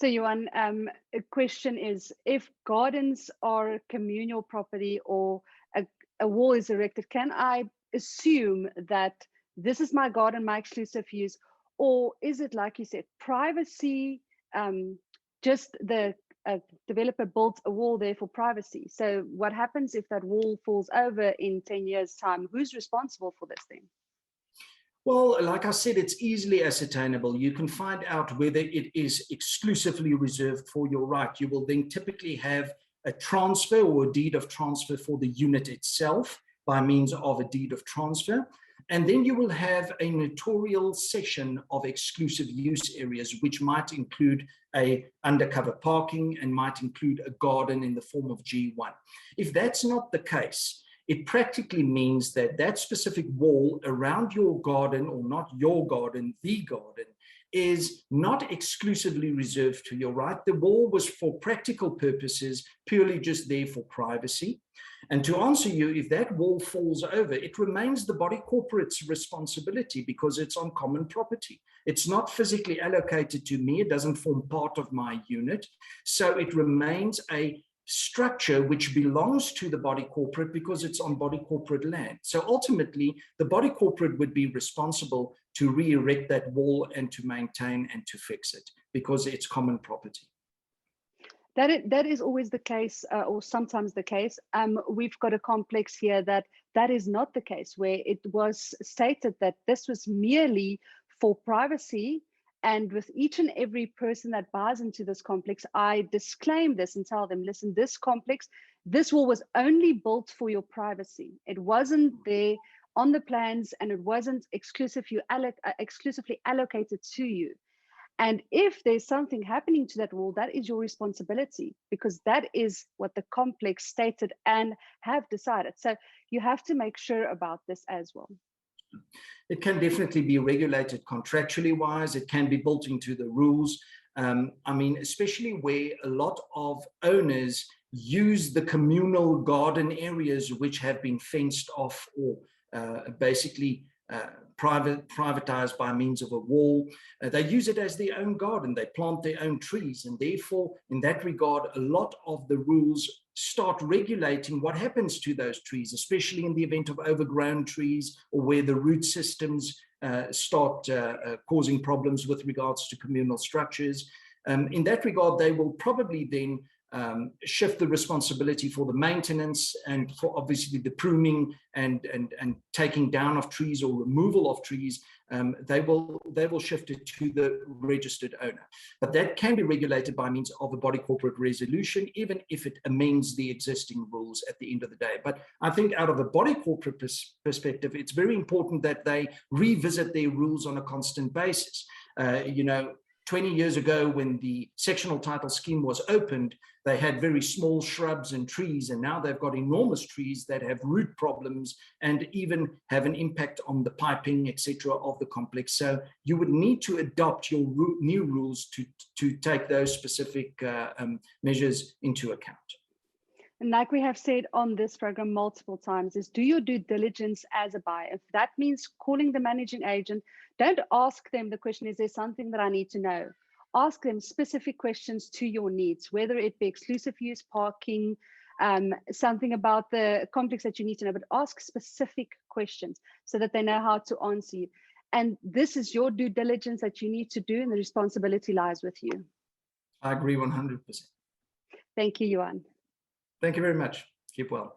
So Johan, a question is, if gardens are communal property or a wall is erected, can I assume that this is my garden, my exclusive use, or is it, like you said, privacy, just the developer built a wall there for privacy? So what happens if that wall falls over in 10 years' time? Who's responsible for this thing? Well, like I said, it's easily ascertainable. You can find out whether it is exclusively reserved for your right. You will then typically have a transfer or a deed of transfer for the unit itself by means of a deed of transfer. And then you will have a notarial cession of exclusive use areas, which might include a undercover parking and might include a garden in the form of G1. If that's not the case, it practically means that that specific wall around your garden, or not your garden, the garden, is not exclusively reserved to your right. The wall was for practical purposes, purely just there for privacy. And to answer you, if that wall falls over, it remains the body corporate's responsibility because it's on common property. It's not physically allocated to me. It doesn't form part of my unit. So it remains a structure which belongs to the body corporate because it's on body corporate land. So ultimately, the body corporate would be responsible to re-erect that wall and to maintain and to fix it because it's common property. That is always the case, or sometimes the case. We've got a complex here that is not the case, where it was stated that this was merely for privacy. And with each and every person that buys into this complex, I disclaim this and tell them, listen, this complex, this wall was only built for your privacy. It wasn't there on the plans, and it wasn't exclusively allocated to you. And if there's something happening to that wall, that is your responsibility, because that is what the complex stated and have decided. So you have to make sure about this as well. It can definitely be regulated contractually wise. It can be built into the rules. I mean, especially where a lot of owners use the communal garden areas which have been fenced off or basically privatized by means of a wall. They use it as their own garden. They plant their own trees. And therefore, in that regard, a lot of the rules start regulating what happens to those trees, especially in the event of overgrown trees or where the root systems start causing problems with regards to communal structures. In that regard, they will probably then shift the responsibility for the maintenance and for obviously the pruning and taking down of trees or removal of trees. They will shift it to the registered owner. But that can be regulated by means of a body corporate resolution, even if it amends the existing rules at the end of the day. But I think out of a body corporate perspective, it's very important that they revisit their rules on a constant basis. 20 years ago, when the sectional title scheme was opened, they had very small shrubs and trees, and now they've got enormous trees that have root problems and even have an impact on the piping, etc., of the complex. So you would need to adopt your new rules to take those specific measures into account. And like we have said on this program multiple times, is do your due diligence as a buyer. If that means calling the managing agent, don't ask them the question, is there something that I need to know? Ask them specific questions to your needs, whether it be exclusive use, parking, something about the complex that you need to know, but ask specific questions so that they know how to answer you. And this is your due diligence that you need to do, and the responsibility lies with you. I agree 100%. Thank you, Johan. Thank you very much. Keep well.